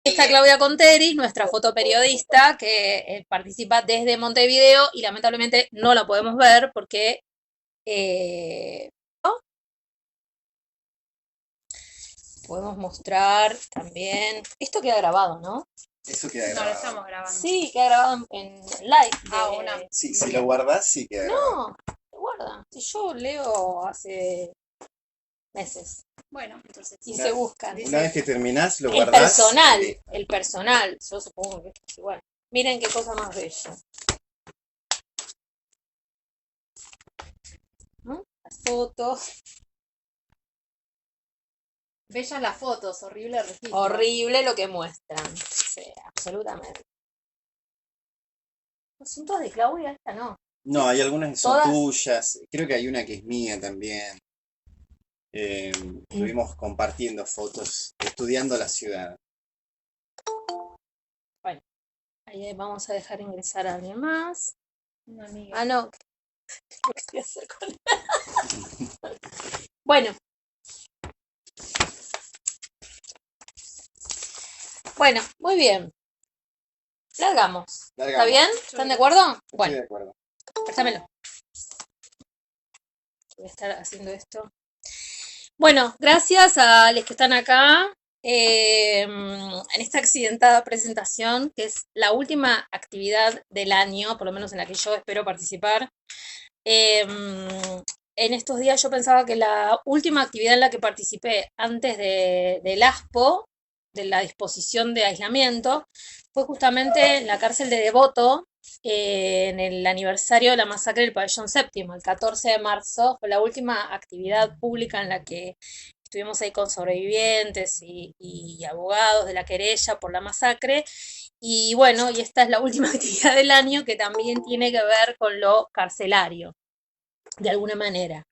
Está Claudia Conteris, nuestra fotoperiodista, que participa desde Montevideo y lamentablemente no la podemos ver porque ¿no? Podemos mostrar también. Esto queda grabado, ¿no? Eso queda No lo grabado. estamos grabando. Sí, queda grabado en live. Una. Sí, si lo guardás, sí queda grabado. No, guarda. Si yo leo hace meses Bueno, entonces. y Una- se buscan. Una vez que terminás, lo El guardás. personal, y- el personal. Yo supongo que es igual. Miren qué cosa más bella. ¿No? Las fotos. Bellas las fotos, horrible el registro. Horrible lo que muestran. Sí, absolutamente. ¿No son todas de Claudia? Esta no. No, hay algunas que son Todas. tuyas. Creo que hay una que es mía también. Estuvimos compartiendo fotos, estudiando la ciudad. Bueno, ahí vamos a dejar ingresar a alguien más. Una amiga. Ah, no. ¿Qué quería hacer con Bueno. Bueno, muy bien. Largamos. ¿Está Largamos. bien? ¿Están de acuerdo? Estoy Bueno, de acuerdo. préstamelo. Voy a estar haciendo esto. Bueno, gracias a los que están acá en esta accidentada presentación, que es la última actividad del año, por lo menos en la que yo espero participar. En estos días yo pensaba que la última actividad en la que participé antes del ASPO, de la disposición de aislamiento, fue justamente en la cárcel de Devoto, en el aniversario de la masacre del Pabellón Séptimo, el 14 de marzo, fue la última actividad pública en la que estuvimos ahí con sobrevivientes y abogados de la querella por la masacre. Y bueno, y esta es la última actividad del año que también tiene que ver con lo carcelario, de alguna manera.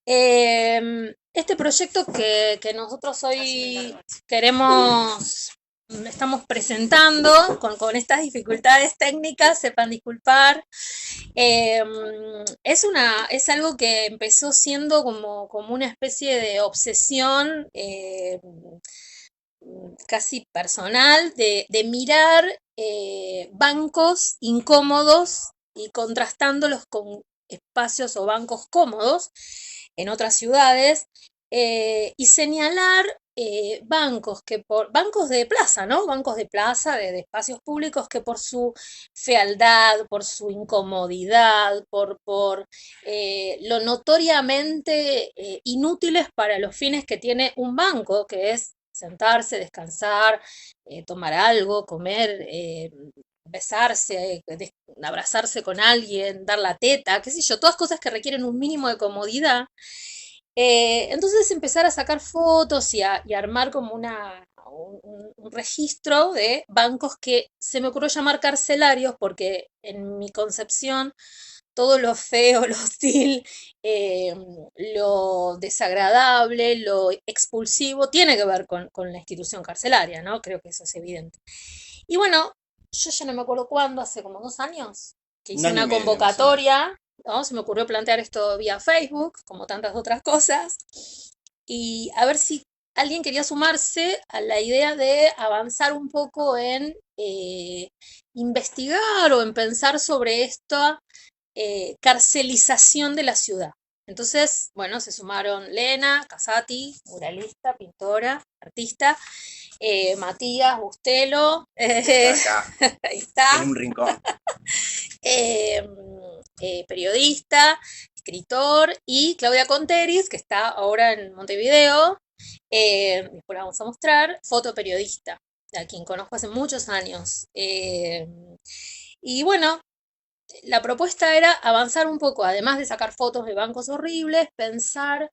Este proyecto que nosotros hoy estamos presentando con estas dificultades técnicas, sepan disculpar, es algo que empezó siendo como una especie de obsesión casi personal de mirar bancos incómodos y contrastándolos con espacios o bancos cómodos en otras ciudades y señalar bancos bancos de plaza, ¿no? Bancos de plaza, de espacios públicos que por su fealdad, por su incomodidad, por lo notoriamente inútiles para los fines que tiene un banco, que es sentarse, descansar, tomar algo, comer, besarse, abrazarse con alguien, dar la teta, qué sé yo, todas cosas que requieren un mínimo de comodidad. Entonces empezar a sacar fotos y armar como un registro de bancos que se me ocurrió llamar carcelarios porque en mi concepción todo lo feo, lo hostil, lo desagradable, lo expulsivo, tiene que ver con la institución carcelaria, ¿no? Creo que eso es evidente. Y bueno, yo ya no me acuerdo cuándo, hace como 2 años, que Un hice año y una medio, más o menos. convocatoria, ¿no? Se me ocurrió plantear esto vía Facebook, como tantas otras cosas, y a ver si alguien quería sumarse a la idea de avanzar un poco en investigar o en pensar sobre esta carcelización de la ciudad. Entonces, bueno, se sumaron Lena, Casati, muralista, pintora, artista, Matías Bustelo, Está acá, ahí está, en un rincón. eh, periodista, escritor, y Claudia Conteris, que está ahora en Montevideo, después la vamos a mostrar, fotoperiodista, a quien conozco hace muchos años. Y bueno, la propuesta era avanzar un poco, además de sacar fotos de bancos horribles, pensar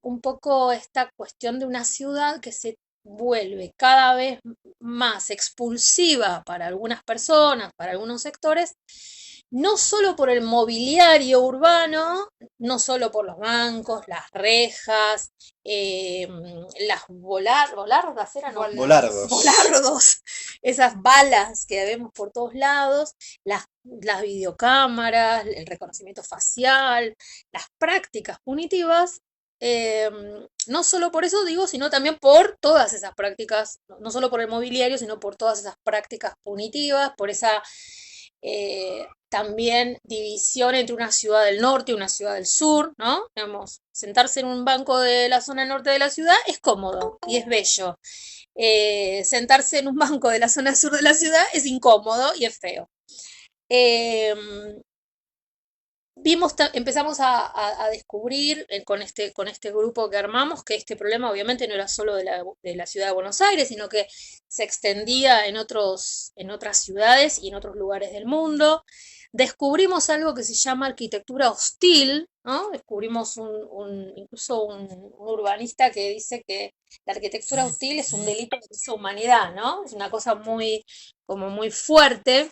un poco esta cuestión de una ciudad que se vuelve cada vez más expulsiva para algunas personas, para algunos sectores, no solo por el mobiliario urbano, no solo por los bancos, las rejas, las volardas eran, ¿no? Volardos. Volardos, esas balas que vemos por todos lados, las videocámaras, el reconocimiento facial, las prácticas punitivas, no solo por eso digo, sino también por todas esas prácticas, no solo por el mobiliario, sino por todas esas prácticas punitivas, por esa también división entre una ciudad del norte y una ciudad del sur, ¿no? Digamos, sentarse en un banco de la zona norte de la ciudad es cómodo y es bello. Sentarse en un banco de la zona sur de la ciudad es incómodo y es feo. Em, empezamos a descubrir con este grupo que armamos que este problema obviamente no era solo de la ciudad de Buenos Aires, sino que se extendía en otras ciudades y en otros lugares del mundo. Descubrimos algo que se llama arquitectura hostil, ¿no? Descubrimos incluso un urbanista que dice que la arquitectura hostil es un delito de lesa humanidad, ¿no? Es una cosa como muy fuerte,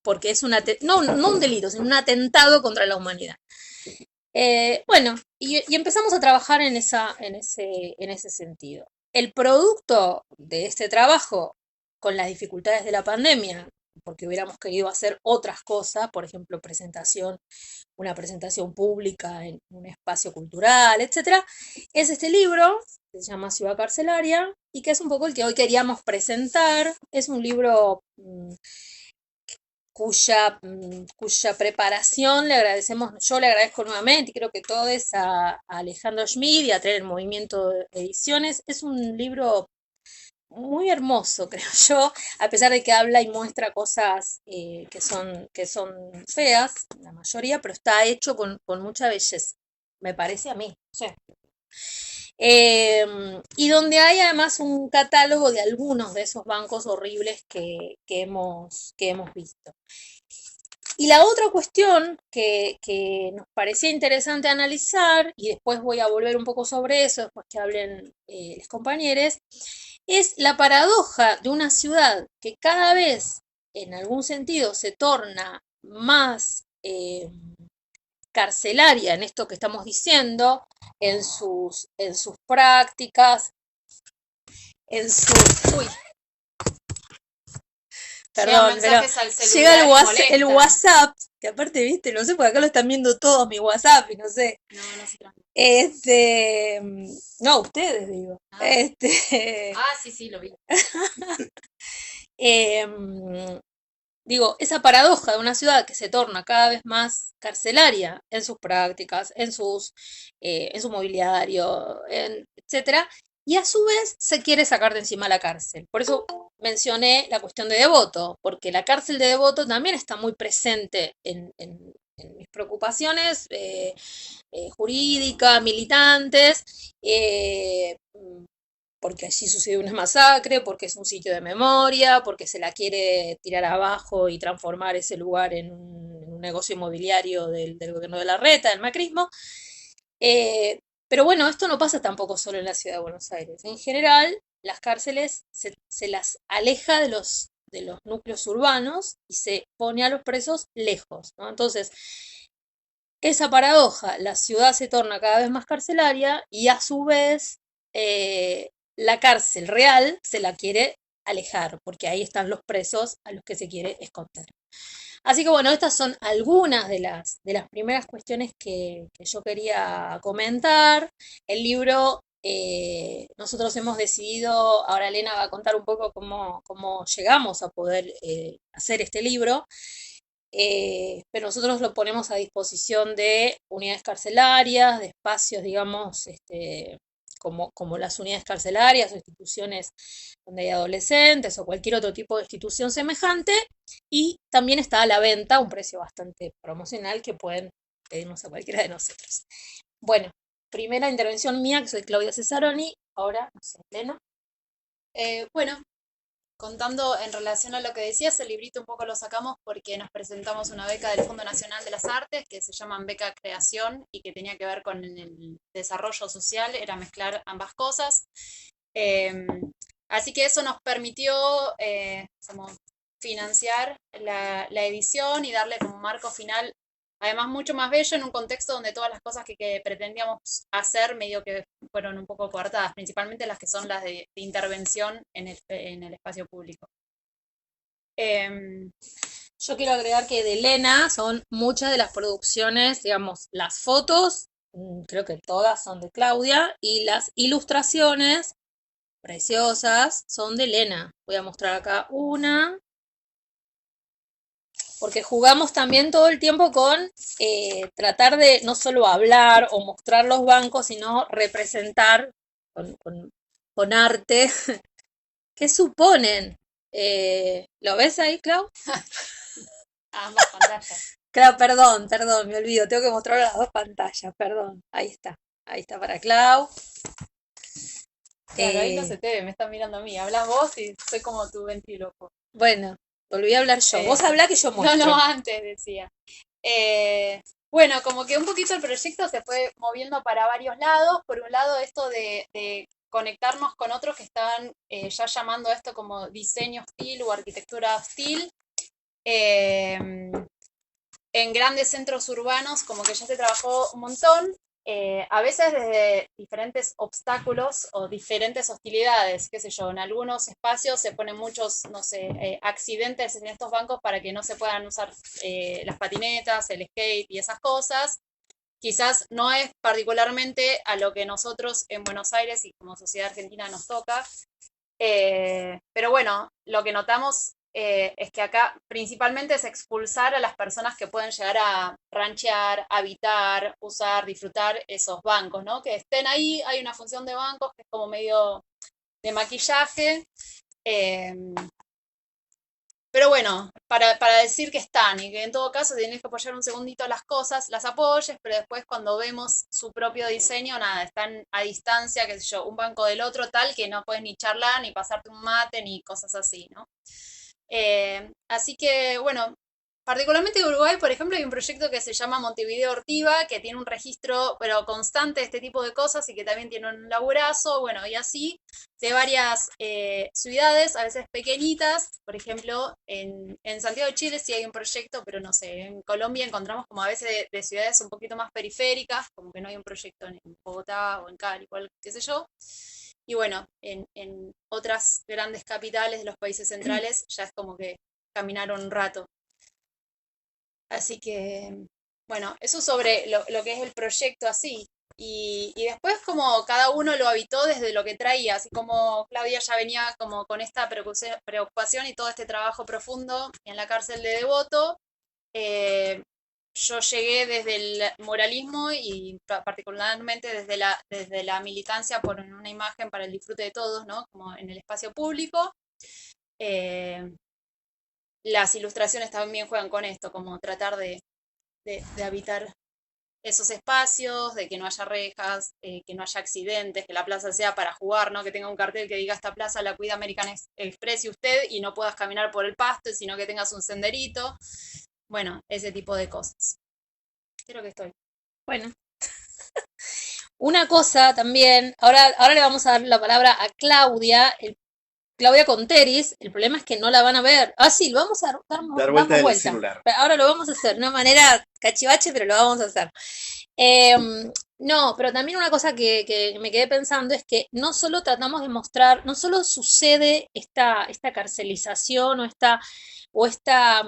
porque es no un delito, sino un atentado contra la humanidad. Bueno, y empezamos a trabajar en ese sentido. El producto de este trabajo, con las dificultades de la pandemia, porque hubiéramos querido hacer otras cosas, por ejemplo, una presentación pública en un espacio cultural, etcétera, es este libro, que se llama Ciudad Carcelaria, y que es un poco el que hoy queríamos presentar. Es un libro cuya preparación yo le agradezco nuevamente, y creo que todo es a Alejandro Schmid y a Traer el Movimiento de Ediciones. Es un libro muy hermoso, creo yo, a pesar de que habla y muestra cosas que son feas, la mayoría, pero está hecho con mucha belleza, me parece a mí. Sí. Y donde hay además un catálogo de algunos de esos bancos horribles que hemos visto. Y la otra cuestión que nos parecía interesante analizar, y después voy a volver un poco sobre eso, después que hablen los compañeros, es la paradoja de una ciudad que cada vez, en algún sentido, se torna más carcelaria en esto que estamos diciendo, en sus prácticas, en sus... Uy, perdón, pero llega el WhatsApp, que aparte, viste, no sé, porque acá lo están viendo todos mi WhatsApp y no sé. No se tranquilo. No, ustedes digo. Sí, lo vi. Digo, esa paradoja de una ciudad que se torna cada vez más carcelaria en sus prácticas, en su mobiliario, etcétera, y a su vez se quiere sacar de encima la cárcel. Por eso mencioné la cuestión de Devoto, porque la cárcel de Devoto también está muy presente en mis preocupaciones jurídicas, militantes, porque allí sucedió una masacre, porque es un sitio de memoria, porque se la quiere tirar abajo y transformar ese lugar en un negocio inmobiliario del gobierno de Larreta, del macrismo. Pero bueno, esto no pasa tampoco solo en la ciudad de Buenos Aires. En general, las cárceles se las aleja de los núcleos urbanos y se pone a los presos lejos, ¿no? Entonces, esa paradoja, la ciudad se torna cada vez más carcelaria y a su vez la cárcel real se la quiere alejar, porque ahí están los presos a los que se quiere esconder. Así que bueno, estas son algunas de las primeras cuestiones que yo quería comentar. El libro, nosotros hemos decidido, ahora Elena va a contar un poco cómo llegamos a poder hacer este libro. Pero nosotros lo ponemos a disposición de unidades carcelarias, de espacios, digamos, como las unidades carcelarias o instituciones donde hay adolescentes o cualquier otro tipo de institución semejante, y también está a la venta a un precio bastante promocional que pueden pedirnos a cualquiera de nosotros. Bueno, primera intervención mía, que soy Claudia Cesaroni, ahora, no sé, Elena. Bueno, contando en relación a lo que decías, el librito un poco lo sacamos porque nos presentamos una beca del Fondo Nacional de las Artes que se llama Beca Creación y que tenía que ver con el desarrollo social, era mezclar ambas cosas. Así que eso nos permitió financiar la edición y darle como marco final, además mucho más bello en un contexto donde todas las cosas que pretendíamos hacer medio que fueron un poco coartadas, principalmente las que son las de intervención en el espacio público. Yo quiero agregar que de Elena son muchas de las producciones, digamos, las fotos creo que todas son de Claudia, y las ilustraciones preciosas son de Elena. Voy a mostrar acá una, porque jugamos también todo el tiempo con tratar de no solo hablar o mostrar los bancos, sino representar con arte qué suponen. ¿Lo ves ahí, Clau? Ambas pantallas. Clau, perdón, me olvido, tengo que mostrar las dos pantallas, perdón. Ahí está para Clau. Claro, ahí no se te ve, me están mirando a mí. Hablas vos y soy como tu ventríloco. Bueno, volví a hablar yo. Vos hablá que yo muestro. No, antes decía. Bueno, como que un poquito el proyecto se fue moviendo para varios lados. Por un lado, esto de conectarnos con otros que estaban ya llamando a esto como diseño hostil o arquitectura hostil. En grandes centros urbanos, como que ya se trabajó un montón. A veces desde diferentes obstáculos o diferentes hostilidades, qué sé yo, en algunos espacios se ponen muchos, no sé, accidentes en estos bancos para que no se puedan usar las patinetas, el skate y esas cosas. Quizás no es particularmente a lo que nosotros en Buenos Aires y como sociedad argentina nos toca, pero bueno, lo que notamos es que acá principalmente es expulsar a las personas que pueden llegar a ranchear, habitar, usar, disfrutar esos bancos, ¿no? Que estén ahí, hay una función de bancos que es como medio de maquillaje, pero bueno, para decir que están y que en todo caso tienes que apoyar un segundito las cosas, las apoyes, pero después cuando vemos su propio diseño, nada, están a distancia, qué sé yo, un banco del otro tal que no puedes ni charlar, ni pasarte un mate, ni cosas así, ¿no? Así que, bueno, particularmente en Uruguay, por ejemplo, hay un proyecto que se llama Montevideo Ortiva, que tiene un registro, pero constante de este tipo de cosas y que también tiene un laburazo, bueno, y así, de varias ciudades, a veces pequeñitas, por ejemplo, en Santiago de Chile sí hay un proyecto, pero no sé, en Colombia encontramos como a veces de ciudades un poquito más periféricas, como que no hay un proyecto en Bogotá o en Cali, qué sé yo. Y bueno, en otras grandes capitales de los países centrales ya es como que caminaron un rato. Así que, bueno, eso sobre lo que es el proyecto así. Y después como cada uno lo habitó desde lo que traía, así como Claudia ya venía como con esta preocupación y todo este trabajo profundo en la cárcel de Devoto, yo llegué desde el muralismo y particularmente desde la militancia por una imagen para el disfrute de todos, ¿no? Como en el espacio público. Eh, las ilustraciones también juegan con esto, como tratar de habitar esos espacios, de que no haya rejas, que no haya accidentes, que la plaza sea para jugar, ¿no? Que tenga un cartel que diga esta plaza la cuida American Express y usted, y no puedas caminar por el pasto, sino que tengas un senderito. Bueno, ese tipo de cosas. Creo que estoy. Bueno. Una cosa también, ahora le vamos a dar la palabra a Claudia, Claudia Conteris, el problema es que no la van a ver. Ah, sí, lo vamos a Dar vuelta del celular. Ahora lo vamos a hacer, de una manera cachivache, pero lo vamos a hacer. No, pero también una cosa que me quedé pensando es que no solo tratamos de mostrar, no solo sucede esta carcelización o esta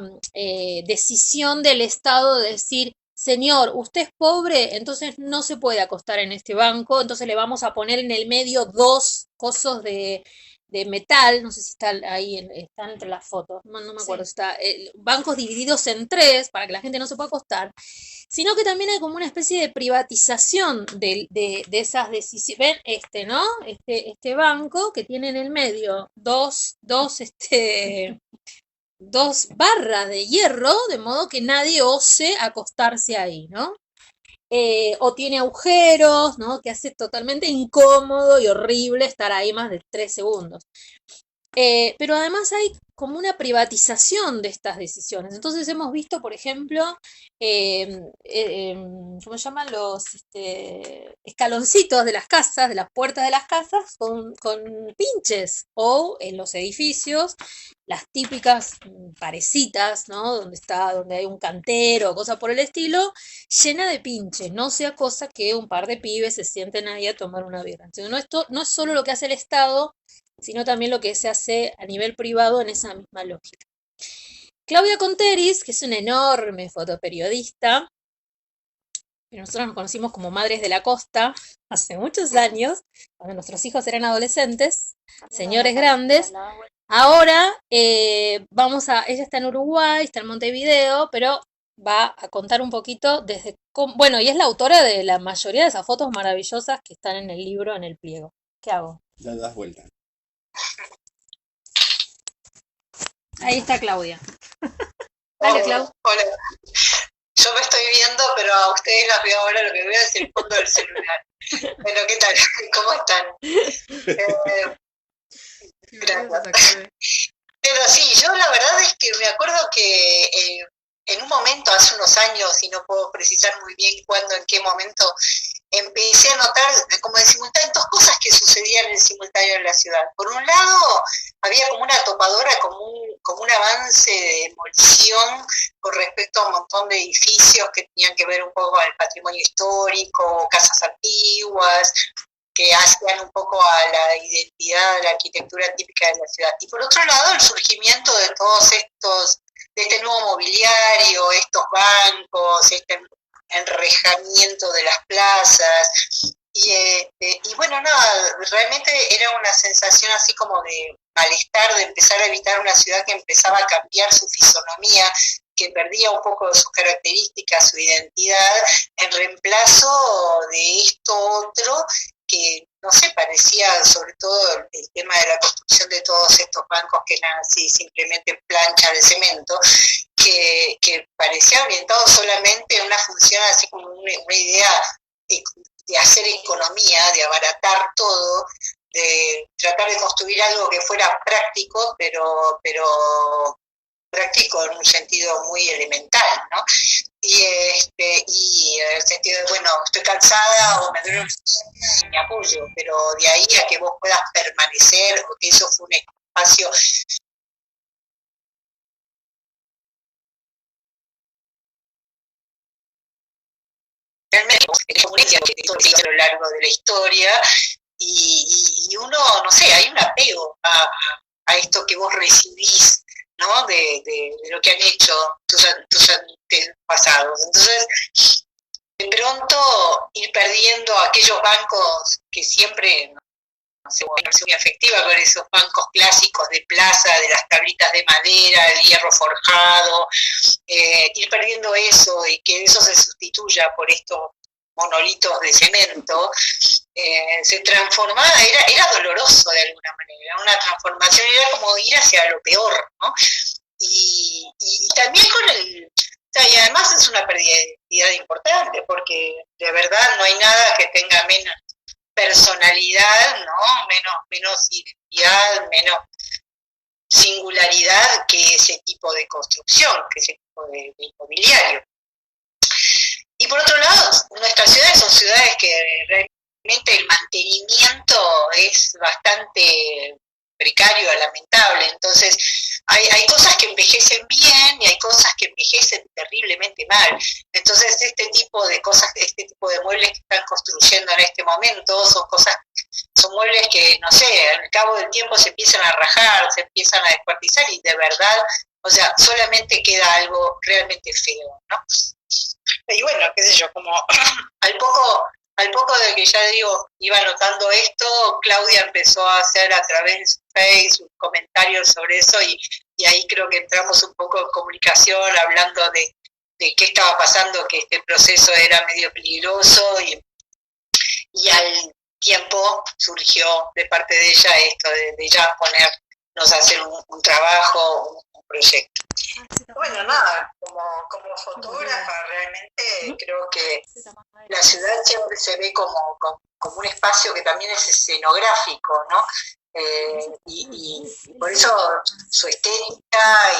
decisión del Estado de decir, señor, usted es pobre, entonces no se puede acostar en este banco, entonces le vamos a poner en el medio dos cosos de metal, no sé si está ahí, están entre las fotos, no me acuerdo, Sí. está, bancos divididos en tres para que la gente no se pueda acostar, sino que también hay como una especie de privatización de esas decisiones. Ven ¿no? Este banco que tiene en el medio dos barras de hierro, de modo que nadie ose acostarse ahí, ¿no? O tiene agujeros, ¿no? Que hace totalmente incómodo y horrible estar ahí más de 3 segundos. Pero además hay como una privatización de estas decisiones. Entonces hemos visto, por ejemplo, ¿cómo se llaman? Los escaloncitos de las casas, de las puertas de las casas, con pinches. O en los edificios, las típicas parecitas, ¿no? Donde hay un cantero o cosa por el estilo, llena de pinches. No sea cosa que un par de pibes se sienten ahí a tomar una birra. Entonces, esto no es solo lo que hace el Estado, sino también lo que se hace a nivel privado en esa misma lógica. Claudia Conteris, que es una enorme fotoperiodista, que nosotros nos conocimos como Madres de la Costa hace muchos años, cuando nuestros hijos eran adolescentes, señores grandes. Ahora ella está en Uruguay, está en Montevideo, pero va a contar un poquito desde cómo, bueno, y es la autora de la mayoría de esas fotos maravillosas que están en el libro, en el pliego. ¿Qué hago? La das vuelta. Ahí está Claudia. Dale, Clau. Hola. Yo me estoy viendo, pero a ustedes las veo ahora, lo que veo es el fondo del celular. Bueno, ¿qué tal? ¿Cómo están? Gracias. Pero sí, yo la verdad es que me acuerdo que en un momento, hace unos años, y no puedo precisar muy bien cuándo, en qué momento, empecé a notar como en simultáneo dos cosas que sucedían en simultáneo en la ciudad. Por un lado, había como una topadora, como un avance de demolición con respecto a un montón de edificios que tenían que ver un poco con el patrimonio histórico, casas antiguas, que hacían un poco a la identidad de la arquitectura típica de la ciudad. Y por otro lado, el surgimiento de de este nuevo mobiliario, estos bancos, este enrejamiento de las plazas, y bueno, nada, realmente era una sensación así como de malestar, de empezar a habitar una ciudad que empezaba a cambiar su fisonomía, que perdía un poco de sus características, su identidad, en reemplazo de esto otro que, no sé, parecía sobre todo el tema de la construcción de todos estos bancos que eran así simplemente planchas de cemento, que parecía orientado solamente en una función así como una idea de hacer economía, de abaratar todo, de tratar de construir algo que fuera práctico, pero práctico en un sentido muy elemental, ¿no? Y en el sentido de, bueno, estoy cansada o me duele y me apoyo, pero de ahí a que vos puedas permanecer, porque eso fue un espacio realmente a lo largo de la historia, y uno, no sé, hay un apego a esto que vos recibís, ¿no? De lo que han hecho tus antepasados. Entonces, de pronto ir perdiendo aquellos bancos que siempre, no sé, una relación muy afectiva con esos bancos clásicos de plaza, de las tablitas de madera, el hierro forjado, ir perdiendo eso y que eso se sustituya por estos monolitos de cemento, se transformaba, era doloroso de alguna manera, una transformación, era como ir hacia lo peor, ¿no? Y también y además es una pérdida de identidad importante, porque de verdad no hay nada que tenga menos personalidad, ¿no? Menos identidad, menos singularidad que ese tipo de construcción, que ese tipo de inmobiliario. Y por otro lado, nuestras ciudades son ciudades que realmente el mantenimiento es bastante precario, lamentable. Entonces, hay cosas que envejecen bien y hay cosas que envejecen terriblemente mal. Entonces, este tipo de cosas, este tipo de muebles que están construyendo en este momento, son muebles que, no sé, al cabo del tiempo se empiezan a rajar, se empiezan a descuartizar y de verdad, o sea, solamente queda algo realmente feo, ¿no? Y bueno, qué sé yo, como al poco de que ya digo, iba notando esto, Claudia empezó a hacer a través de su Facebook comentarios sobre eso y ahí creo que entramos un poco en comunicación hablando de qué estaba pasando, que este proceso era medio peligroso y al tiempo surgió de parte de ella esto de ya ponernos a hacer un trabajo, un proyecto. Bueno, nada, como fotógrafa realmente creo que la ciudad siempre se ve como un espacio que también es escenográfico, ¿no? Y por eso su estética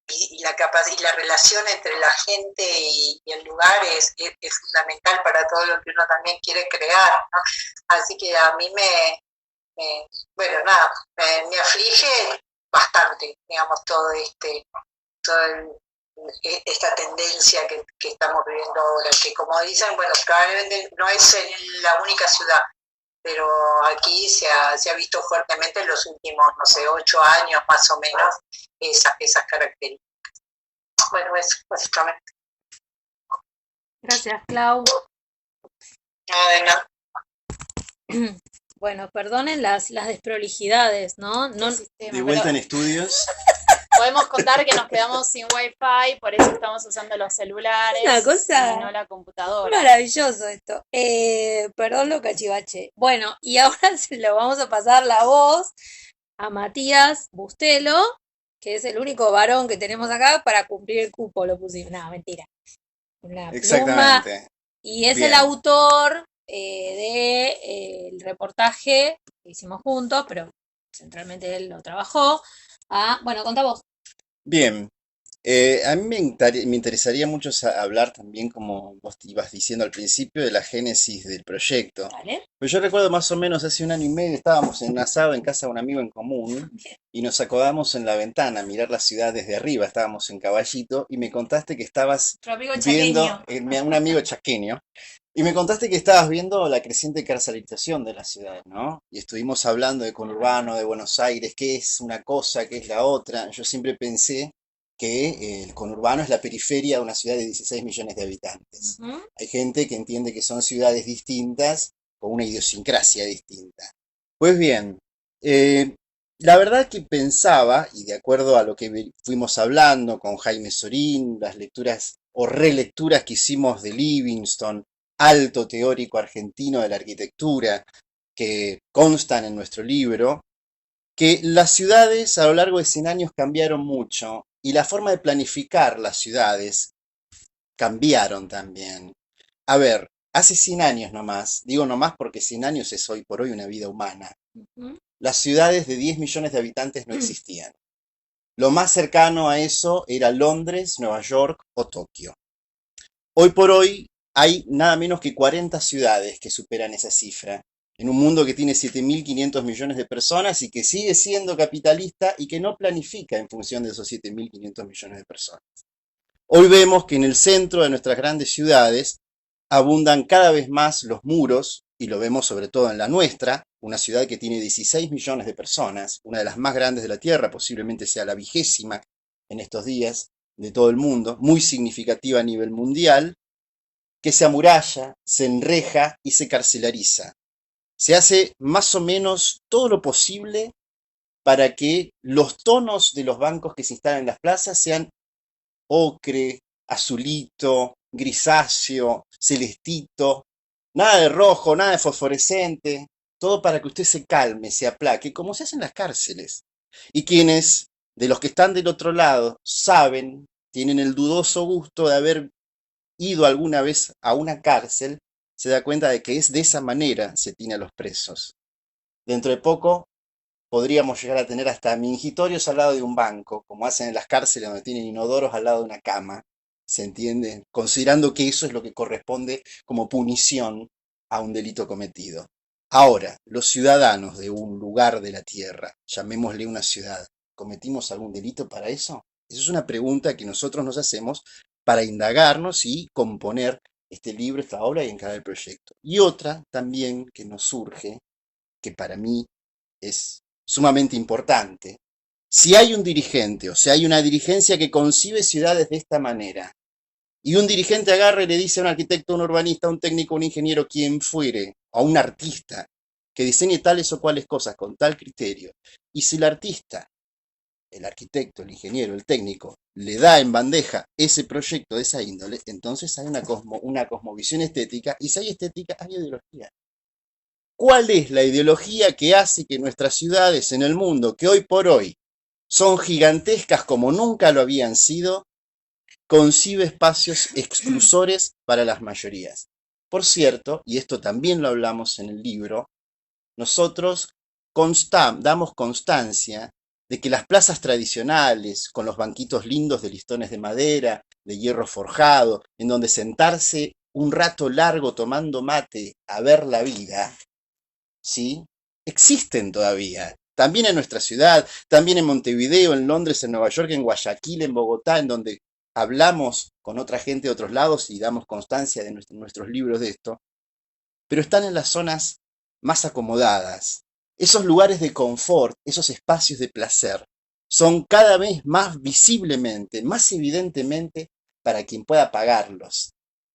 y la relación entre la gente y el lugar es fundamental para todo lo que uno también quiere crear, ¿no? Así que a mí bueno, nada, me aflige bastante, digamos, toda esta tendencia que estamos viviendo ahora, que como dicen, bueno, probablemente no es en la única ciudad, pero aquí se ha visto fuertemente en los últimos, no sé, 8 años más o menos, esas características. Bueno, eso básicamente. Gracias, Clau. No, Bueno, perdonen las desprolijidades, ¿no? Qué No, sistema, De vuelta pero en estudios. podemos contar que nos quedamos sin wifi, por eso estamos usando los celulares Una cosa y no la computadora. maravilloso esto. Perdón lo cachivache. Bueno, y ahora se lo vamos a pasar la voz a Matías Bustelo, que es el único varón que tenemos acá para cumplir el cupo, lo pusimos. No, mentira. Una pluma. Exactamente. Y es Bien. el autor del reportaje que hicimos juntos, pero centralmente él lo trabajó. Bueno, contá vos. Bien. A mí me interesaría mucho hablar también, como vos te ibas diciendo al principio, de la génesis del proyecto. Dale. Pues yo recuerdo más o menos hace 1 año y medio estábamos en un asado en casa de un amigo en común y nos acomodamos en la ventana a mirar la ciudad desde arriba. Estábamos en Caballito y me contaste que estabas Nuestro amigo viendo, chaqueño. un amigo chaqueño, y me contaste que estabas viendo la creciente carcelización de la ciudad, ¿no? Y estuvimos hablando de conurbano, de Buenos Aires, qué es una cosa, qué es la otra. Yo siempre pensé que el conurbano es la periferia de una ciudad de 16 millones de habitantes. Ujú. Hay gente que entiende que son ciudades distintas con una idiosincrasia distinta. Pues bien, la verdad que pensaba, y de acuerdo a lo que fuimos hablando con Jaime Sorín, las lecturas o relecturas que hicimos de Livingston, alto teórico argentino de la arquitectura, que constan en nuestro libro, que las ciudades a lo largo de 100 años cambiaron mucho y la forma de planificar las ciudades cambiaron también. A ver, hace 100 años nomás, digo nomás porque 100 años es hoy por hoy una vida humana, Ujú. las ciudades de 10 millones de habitantes no existían. Lo más cercano a eso era Londres, Nueva York o Tokio. Hoy por hoy hay nada menos que 40 ciudades que superan esa cifra, en un mundo que tiene 7.500 millones de personas y que sigue siendo capitalista y que no planifica en función de esos 7.500 millones de personas. Hoy vemos que en el centro de nuestras grandes ciudades abundan cada vez más los muros, y lo vemos sobre todo en la nuestra, una ciudad que tiene 16 millones de personas, una de las más grandes de la Tierra, posiblemente sea la 20ª en estos días de todo el mundo, muy significativa a nivel mundial, que se amuralla, se enreja y se carcelariza. Se hace más o menos todo lo posible para que los tonos de los bancos que se instalan en las plazas sean ocre, azulito, grisáceo, celestito, nada de rojo, nada de fosforescente, todo para que usted se calme, se aplaque, como se hace en las cárceles. Y quienes de los que están del otro lado saben, tienen el dudoso gusto de haber ido alguna vez a una cárcel, se da cuenta de que es de esa manera se tiene a los presos. Dentro de poco podríamos llegar a tener hasta mingitorios al lado de un banco, como hacen en las cárceles donde tienen inodoros al lado de una cama, ¿se entiende? Considerando que eso es lo que corresponde como punición a un delito cometido. Ahora, los ciudadanos de un lugar de la tierra, llamémosle una ciudad, ¿cometimos algún delito para eso? Esa es una pregunta que nosotros nos hacemos para indagarnos y componer este libro, esta obra y encarar el proyecto. Y otra también que nos surge, que para mí es sumamente importante. Si hay un dirigente, o sea, hay una dirigencia que concibe ciudades de esta manera, y un dirigente agarra y le dice a un arquitecto, a un urbanista, a un técnico, a un ingeniero, quien fuere, a un artista, que diseñe tales o cuales cosas con tal criterio, y si el artista, el arquitecto, el ingeniero, el técnico, le da en bandeja ese proyecto de esa índole, entonces hay una cosmovisión estética, y si hay estética, hay ideología. ¿Cuál es la ideología que hace que nuestras ciudades en el mundo, que hoy por hoy son gigantescas como nunca lo habían sido, concibe espacios exclusores para las mayorías? Por cierto, y esto también lo hablamos en el libro, nosotros damos constancia de que las plazas tradicionales, con los banquitos lindos de listones de madera, de hierro forjado, en donde sentarse un rato largo tomando mate a ver la vida, ¿sí? Existen todavía. También en nuestra ciudad, también en Montevideo, en Londres, en Nueva York, en Guayaquil, en Bogotá, en donde hablamos con otra gente de otros lados y damos constancia de nuestros libros de esto, pero están en las zonas más acomodadas. Esos lugares de confort, esos espacios de placer, son cada vez más visiblemente, más evidentemente para quien pueda pagarlos.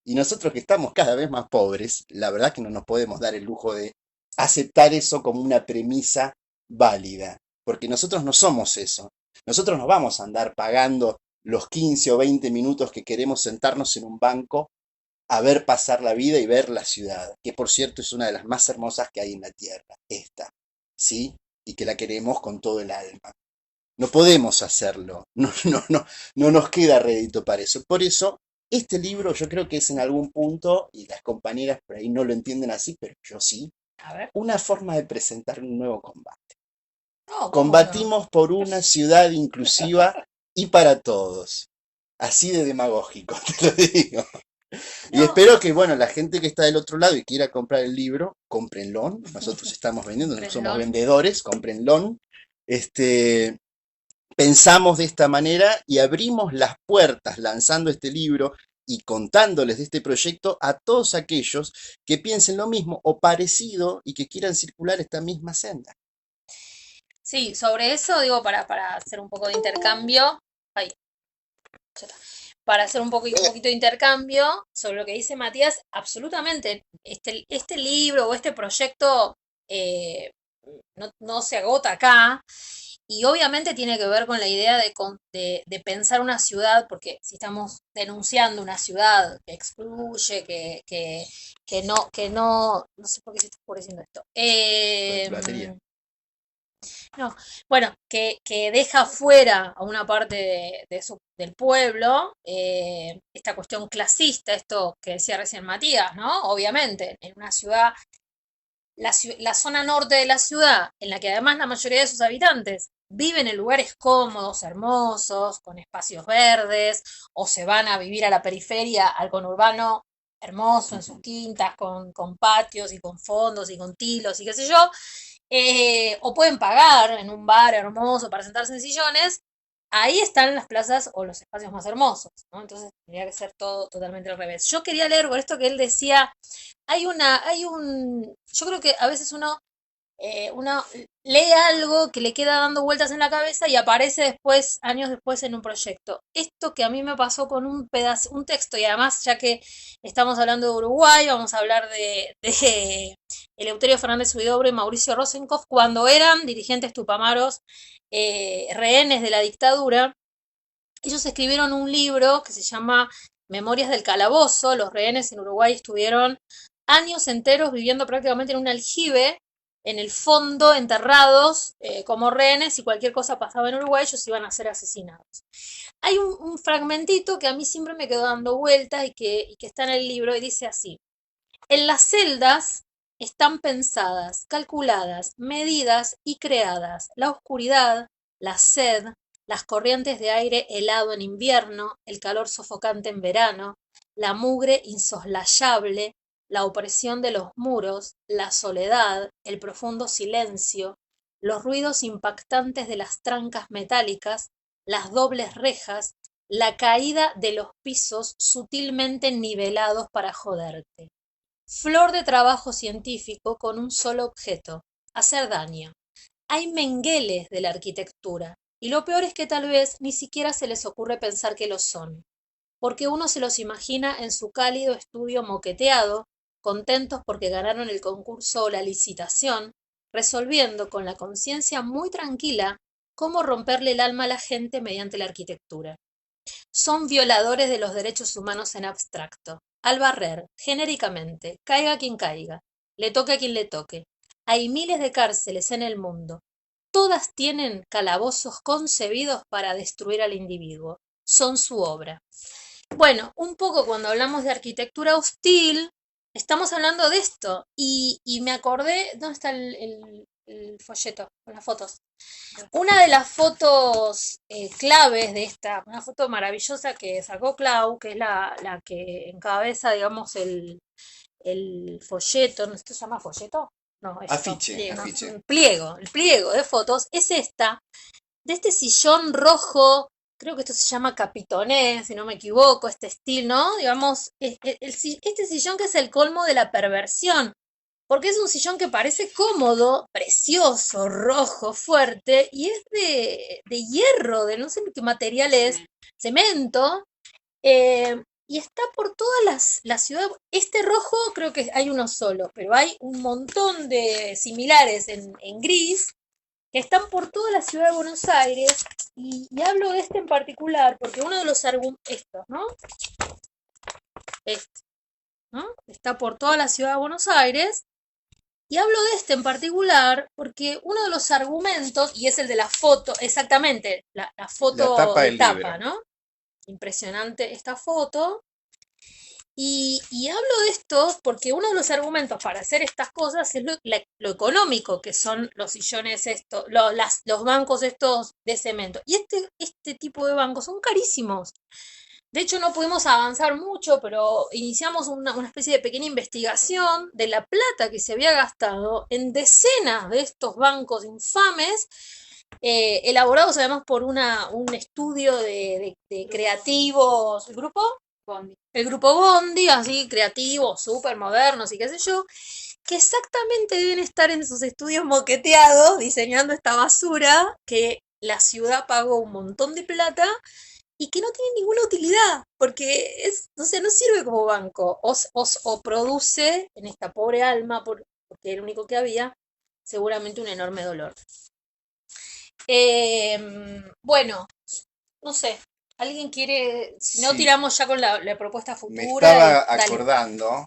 Y nosotros que estamos cada vez más pobres, la verdad que no nos podemos dar el lujo de aceptar eso como una premisa válida, porque nosotros no somos eso. Nosotros no vamos a andar pagando los 15 o 20 minutos que queremos sentarnos en un banco a ver pasar la vida y ver la ciudad, que por cierto es una de las más hermosas que hay en la tierra, esta, ¿sí? Y que la queremos con todo el alma. No podemos hacerlo, no nos queda rédito para eso. Por eso, este libro yo creo que es en algún punto, y las compañeras por ahí no lo entienden así, pero yo sí, A ver. una forma de presentar un nuevo combate. No, ¿cómo no? Combatimos por una ciudad inclusiva y para todos. Así de demagógico, te lo digo. Y No, espero que, bueno, la gente que está del otro lado y quiera comprar el libro, cómprenlo. Nosotros estamos vendiendo, nosotros somos Cómprenlo. vendedores, cómprenlo. Pensamos de esta manera y abrimos las puertas lanzando este libro y contándoles de este proyecto a todos aquellos que piensen lo mismo o parecido y que quieran circular esta misma senda. sí, sobre eso digo para hacer un poco de intercambio. Ay, ya está. Para hacer un poquito de intercambio sobre lo que dice Matías, absolutamente. Este libro o este proyecto no se agota acá. Y obviamente tiene que ver con la idea de pensar una ciudad, porque si estamos denunciando una ciudad que excluye, no sé por qué se está oscureciendo esto. Tu batería. No, bueno, que deja fuera a una parte del pueblo esta cuestión clasista, esto que decía recién Matías, ¿no? Obviamente, en una ciudad, la zona norte de la ciudad, en la que además la mayoría de sus habitantes viven en lugares cómodos, hermosos, con espacios verdes, o se van a vivir a la periferia, al conurbano hermoso, en sus quintas, con patios y con fondos y con tilos y qué sé yo, o pueden pagar en un bar hermoso para sentarse en sillones, ahí están las plazas o los espacios más hermosos, ¿no? Entonces tendría que ser todo totalmente al revés. Yo quería leer por esto que él decía, yo creo que a veces uno lee algo que le queda dando vueltas en la cabeza y aparece después, años después, en un proyecto. Esto que a mí me pasó con un texto, y además, ya que estamos hablando de Uruguay, vamos a hablar de Eleuterio Fernández Huidobro y Mauricio Rosenkopf, cuando eran dirigentes tupamaros, rehenes de la dictadura. Ellos escribieron un libro que se llama Memorias del Calabozo. Los rehenes en Uruguay estuvieron años enteros viviendo prácticamente en un aljibe, en el fondo, enterrados como rehenes, y cualquier cosa pasaba en Uruguay, ellos iban a ser asesinados. Hay un fragmentito que a mí siempre me quedó dando vueltas y que está en el libro, y dice así: en las celdas están pensadas, calculadas, medidas y creadas la oscuridad, la sed, las corrientes de aire helado en invierno, el calor sofocante en verano, la mugre insoslayable, la opresión de los muros, la soledad, el profundo silencio, los ruidos impactantes de las trancas metálicas, las dobles rejas, la caída de los pisos sutilmente nivelados para joderte. Flor de trabajo científico con un solo objeto: hacer daño. Hay mengueles de la arquitectura, y lo peor es que tal vez ni siquiera se les ocurre pensar que lo son, porque uno se los imagina en su cálido estudio moqueteado, contentos porque ganaron el concurso o la licitación, resolviendo con la conciencia muy tranquila cómo romperle el alma a la gente mediante la arquitectura. Son violadores de los derechos humanos en abstracto. Al barrer, genéricamente, caiga quien caiga, le toque a quien le toque. Hay miles de cárceles en el mundo. Todas tienen calabozos concebidos para destruir al individuo. Son su obra. Bueno, un poco cuando hablamos de arquitectura hostil, estamos hablando de esto. Y me acordé, ¿dónde está el folleto con las fotos? Una de las fotos claves de esta, una foto maravillosa que sacó Clau, que es la que encabeza, digamos, el folleto, ¿no se llama folleto? No, es Afiche, no, afiche. el pliego de fotos, es esta, de este sillón rojo, creo que esto se llama capitoné, si no me equivoco, este estilo, ¿no? Digamos, este sillón que es el colmo de la perversión, porque es un sillón que parece cómodo, precioso, rojo, fuerte, y es de hierro, de no sé qué material es, cemento, y está por todas las ciudades. Este rojo creo que hay uno solo, pero hay un montón de similares en gris que están por toda la ciudad de Buenos Aires, y hablo de este en particular porque uno de los argumentos, estos, ¿no? Este, ¿no? Está por toda la ciudad de Buenos Aires, y hablo de este en particular porque uno de los argumentos, y es el de la foto, exactamente, la foto La tapa de del tapa, libro. ¿no? Impresionante esta foto. Y hablo de esto porque uno de los argumentos para hacer estas cosas es lo económico, que son los sillones estos, los bancos estos de cemento. Y este tipo de bancos son carísimos. De hecho, no pudimos avanzar mucho, pero iniciamos una especie de pequeña investigación de la plata que se había gastado en decenas de estos bancos infames, elaborados además por un estudio de creativos. ¿El grupo? Bondi. El grupo Bondi, así creativos, súper modernos y qué sé yo, que exactamente deben estar en sus estudios moqueteados diseñando esta basura que la ciudad pagó un montón de plata y que no tiene ninguna utilidad, porque no sirve como banco, o produce en esta pobre alma, porque era el único que había, seguramente un enorme dolor. Bueno, no sé, ¿alguien quiere? Si no, Sí. tiramos ya con la propuesta Me futura. estaba Dale. acordando,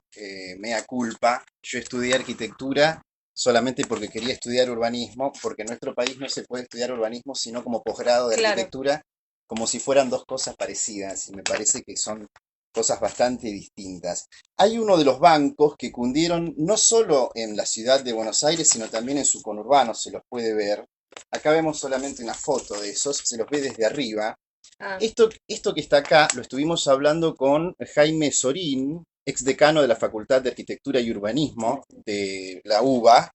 mea culpa, yo estudié arquitectura solamente porque quería estudiar urbanismo, porque en nuestro país no se puede estudiar urbanismo sino como posgrado de Claro. arquitectura, como si fueran dos cosas parecidas, y me parece que son cosas bastante distintas. Hay uno de los bancos que cundieron no solo en la ciudad de Buenos Aires, sino también en su conurbano, se los puede ver. Acá vemos solamente una foto de esos, se los ve desde arriba. Ah, Esto que está acá lo estuvimos hablando con Jaime Sorín, ex decano de la Facultad de Arquitectura y Urbanismo de la UBA,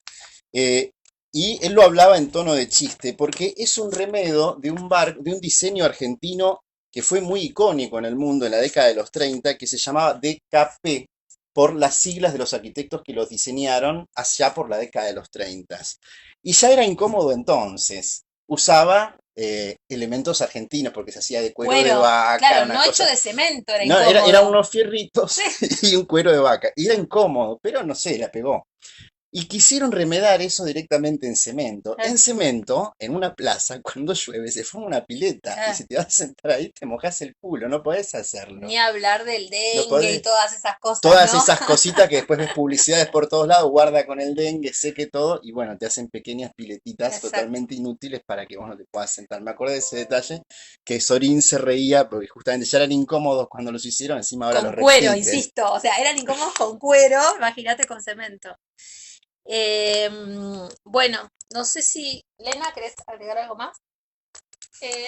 y él lo hablaba en tono de chiste, porque es un remedo de un diseño argentino que fue muy icónico en el mundo en la década de los 30, que se llamaba DKP, por las siglas de los arquitectos que los diseñaron allá por la década de los 30. Y ya era incómodo entonces. Usaba elementos argentinos porque se hacía de cuero de vaca. claro, una no cosa- hecho de cemento, era No, incómodo. eran unos fierritos y un cuero de vaca. Y era incómodo, pero no sé, la pegó. Y quisieron remedar eso directamente en cemento. Ah. En cemento, en una plaza, cuando llueve, se forma una pileta. Ah. Y si te vas a sentar ahí, te mojas el culo. No podés hacerlo. Ni hablar del dengue podés- y todas esas cosas, Todas ¿no? esas cositas que después ves publicidades por todos lados, guarda con el dengue, seque todo, y bueno, te hacen pequeñas piletitas Exacto. totalmente inútiles para que vos no te puedas sentar. Me acordé de ese detalle, que Sorín se reía porque justamente ya eran incómodos cuando los hicieron, encima ahora Con los cuero, repiten. insisto, o sea, eran incómodos con cuero, imagínate con cemento. Bueno, no sé si, Lena, ¿querés agregar algo más?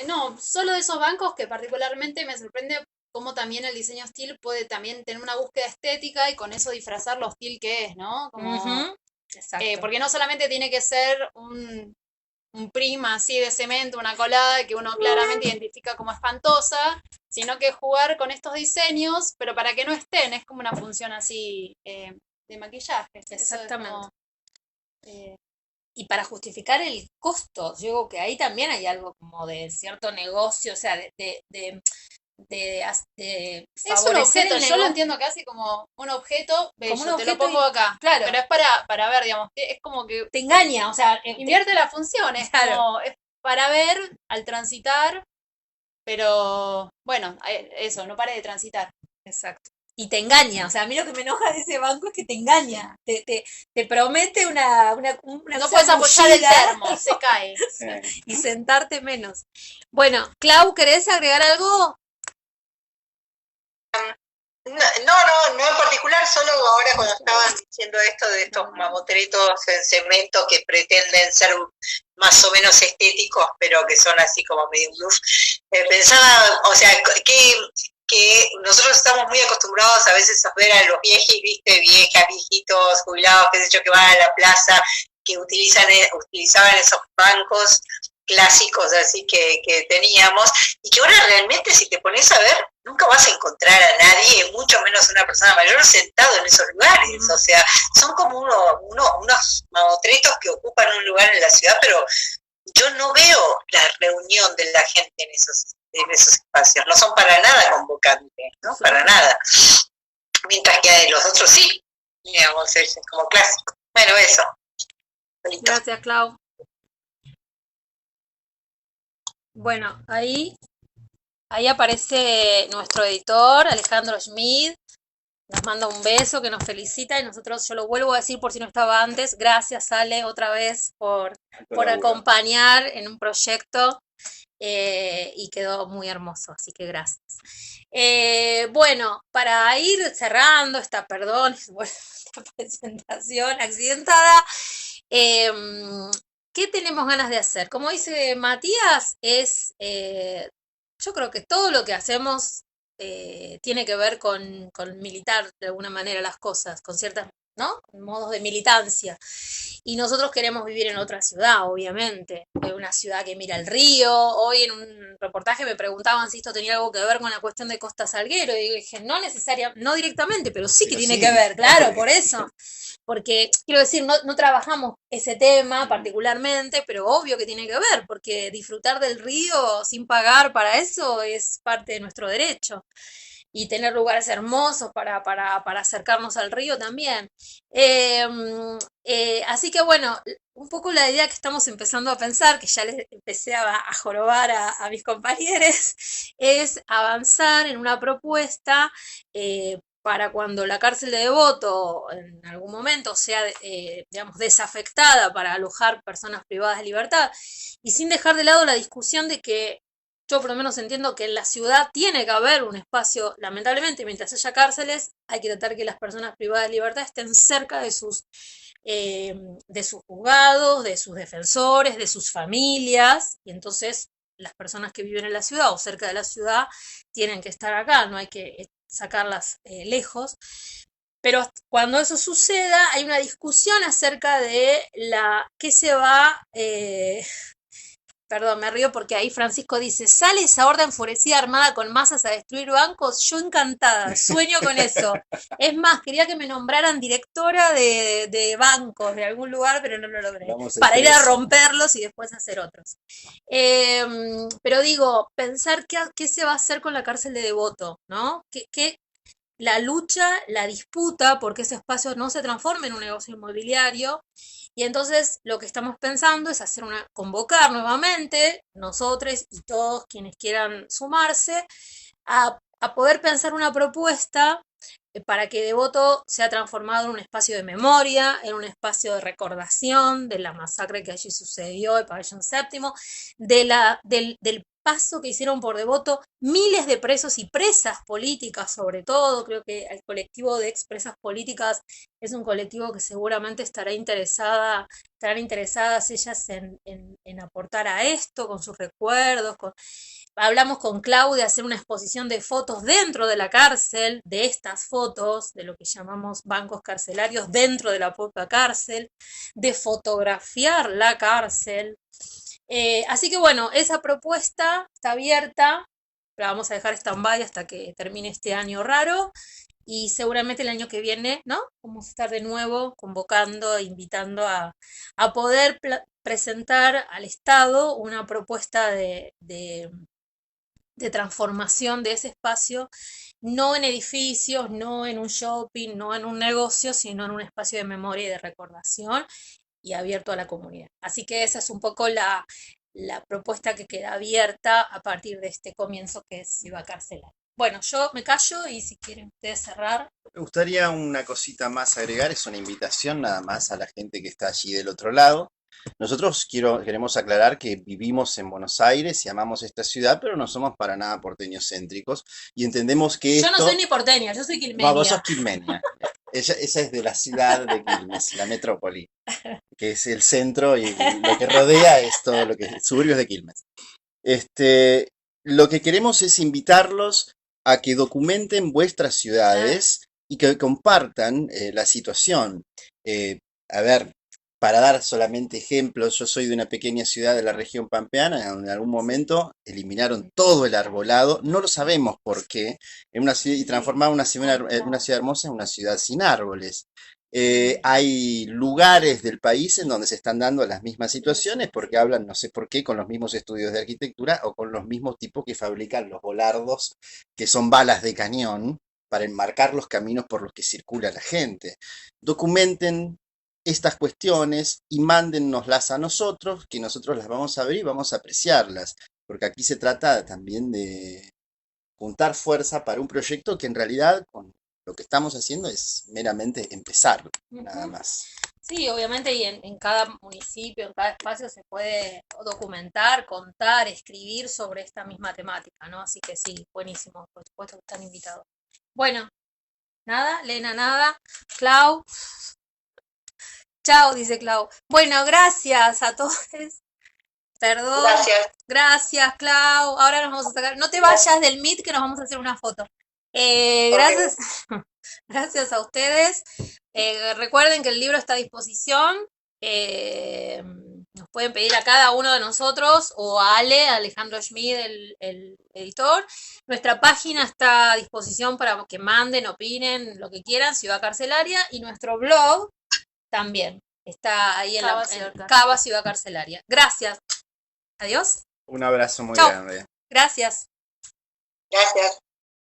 No, solo de esos bancos que particularmente me sorprende cómo también el diseño hostil puede también tener una búsqueda estética y con eso disfrazar lo hostil que es, ¿no? Como, Ujú, exacto. porque no solamente tiene que ser un prisma así de cemento, una colada que uno claramente identifica como espantosa, sino que jugar con estos diseños, pero para que no estén, es como una función así de maquillaje. Eso es Exactamente. como, Y para justificar el costo, yo digo que ahí también hay algo como de cierto negocio, o sea, de es un favorecer objeto, el yo lo negocio. entiendo casi como un objeto bello, Como un te lo objeto pongo acá, claro. pero es para ver, digamos, que es como que Te engaña, o sea, invierte la función, es Claro. como, es para ver al transitar, pero bueno, eso, no pare de transitar. exacto. Y te engaña, o sea, a mí lo que me enoja de ese banco es que te engaña, te promete una No cosa puedes apoyar el mullida termo, se cae. y sentarte menos. Bueno, Clau, ¿querés agregar algo? No en particular, solo ahora cuando estaban diciendo esto de estos mamotretos en cemento que pretenden ser más o menos estéticos, pero que son así como medio bluff, pensaba, o sea, que nosotros estamos muy acostumbrados a veces a ver a los viejitos, jubilados, qué sé yo, que van a la plaza, que utilizaban esos bancos clásicos así que teníamos, y que ahora realmente si te pones a ver, nunca vas a encontrar a nadie, mucho menos una persona mayor, sentado en esos lugares. O sea, son como unos mamotretos que ocupan un lugar en la ciudad, pero yo no veo la reunión de la gente en esos en esos espacios. No son para nada convocantes, ¿no? Para nada. Mientras que los otros sí, digamos, es como clásico. Bueno, eso. Bonito. Gracias, Clau. Bueno, ahí aparece nuestro editor, Alejandro Schmid. Nos manda un beso, que nos felicita y nosotros, yo lo vuelvo a decir por si no estaba antes, gracias Ale otra vez por acompañar en un proyecto y quedó muy hermoso, así que gracias. Bueno, para ir cerrando esta presentación accidentada, ¿qué tenemos ganas de hacer? Como dice Matías, yo creo que todo lo que hacemos tiene que ver con militar de alguna manera las cosas, con ciertos, ¿no? Modos de militancia. Y nosotros queremos vivir en otra ciudad, obviamente, en una ciudad que mira el río. Hoy en un reportaje me preguntaban si esto tenía algo que ver con la cuestión de Costa Salguero, y dije, no directamente, pero sí que tiene que ver, claro, por eso. Porque, quiero decir, no trabajamos ese tema particularmente, pero obvio que tiene que ver, porque disfrutar del río sin pagar para eso es parte de nuestro derecho. Y tener lugares hermosos para acercarnos al río también. Así que bueno, un poco la idea que estamos empezando a pensar, que ya les empecé a jorobar a mis compañeros, es avanzar en una propuesta para cuando la cárcel de Devoto en algún momento sea, digamos, desafectada para alojar personas privadas de libertad, y sin dejar de lado la discusión de que yo por lo menos entiendo que en la ciudad tiene que haber un espacio, lamentablemente, mientras haya cárceles, hay que tratar que las personas privadas de libertad estén cerca de sus juzgados, de sus defensores, de sus familias, y entonces las personas que viven en la ciudad o cerca de la ciudad tienen que estar acá, no hay que sacarlas lejos. Pero cuando eso suceda, hay una discusión acerca de qué se va... Perdón, me río porque ahí Francisco dice, ¿sale esa horda enfurecida armada con masas a destruir bancos? Yo encantada, sueño con eso. Es más, quería que me nombraran directora de bancos de algún lugar, pero no lo logré. Para ir a romperlos y después hacer otros. Pero digo, pensar qué se va a hacer con la cárcel de Devoto, ¿no? La lucha, la disputa, porque ese espacio no se transforme en un negocio inmobiliario. Y entonces lo que estamos pensando es convocar nuevamente, nosotros y todos quienes quieran sumarse, a poder pensar una propuesta para que Devoto sea transformado en un espacio de memoria, en un espacio de recordación de la masacre que allí sucedió, el Pabellón Séptimo, del paso que hicieron por Devoto miles de presos y presas políticas, sobre todo. Creo que el colectivo de expresas políticas es un colectivo que seguramente estarán interesadas ellas en aportar a esto, con sus recuerdos. Hablamos con Claudia de hacer una exposición de fotos dentro de la cárcel, de estas fotos, de lo que llamamos bancos carcelarios dentro de la propia cárcel, de fotografiar la cárcel. Así que bueno, esa propuesta está abierta, la vamos a dejar stand-by hasta que termine este año raro, y seguramente el año que viene, ¿no? Vamos a estar de nuevo convocando e invitando a poder presentar al Estado una propuesta de transformación de ese espacio, no en edificios, no en un shopping, no en un negocio, sino en un espacio de memoria y de recordación y abierto a la comunidad. Así que esa es un poco la propuesta que queda abierta a partir de este comienzo que es Ciudad Carcelaria. Bueno, yo me callo y si quieren ustedes cerrar. Me gustaría una cosita más agregar, es una invitación nada más a la gente que está allí del otro lado. Nosotros queremos aclarar que vivimos en Buenos Aires y amamos esta ciudad, pero no somos para nada porteños céntricos y entendemos que Yo no soy ni porteña, yo soy quilmeña. No, vos sos quilmeña. Esa es de la ciudad de Quilmes, la metrópoli, que es el centro y lo que rodea es todo lo que es suburbios de Quilmes. Lo que queremos es invitarlos a que documenten vuestras ciudades y que compartan la situación. A ver, para dar solamente ejemplos, yo soy de una pequeña ciudad de la región pampeana, donde en algún momento eliminaron todo el arbolado, no lo sabemos por qué, en una ciudad, y transformaron una ciudad hermosa en una ciudad sin árboles. Hay lugares del país en donde se están dando las mismas situaciones porque hablan, no sé por qué, con los mismos estudios de arquitectura o con los mismos tipos que fabrican los volardos, que son balas de cañón, para enmarcar los caminos por los que circula la gente. Documenten estas cuestiones y mándennoslas a nosotros, que nosotros las vamos a ver y vamos a apreciarlas, porque aquí se trata también de juntar fuerza para un proyecto que en realidad con lo que estamos haciendo es meramente empezar, nada más. Sí, obviamente, y en cada municipio, en cada espacio se puede documentar, contar, escribir sobre esta misma temática, ¿no? Así que sí, buenísimo, por supuesto que están invitados. Bueno, nada, Lena, nada. Clau, chao, dice Clau. Bueno, gracias a todos. Perdón. Gracias, Clau. Ahora nos vamos a sacar. No te vayas del Meet que nos vamos a hacer una foto. Gracias. Gracias a ustedes. Recuerden que el libro está a disposición. Nos pueden pedir a cada uno de nosotros o a Alejandro Schmid, el editor. Nuestra página está a disposición para que manden, opinen, lo que quieran, Ciudad Carcelaria. Y nuestro blog también está ahí en Cava Ciudad Carcelaria. Gracias. Adiós. Un abrazo muy Chau. grande. Gracias. Gracias.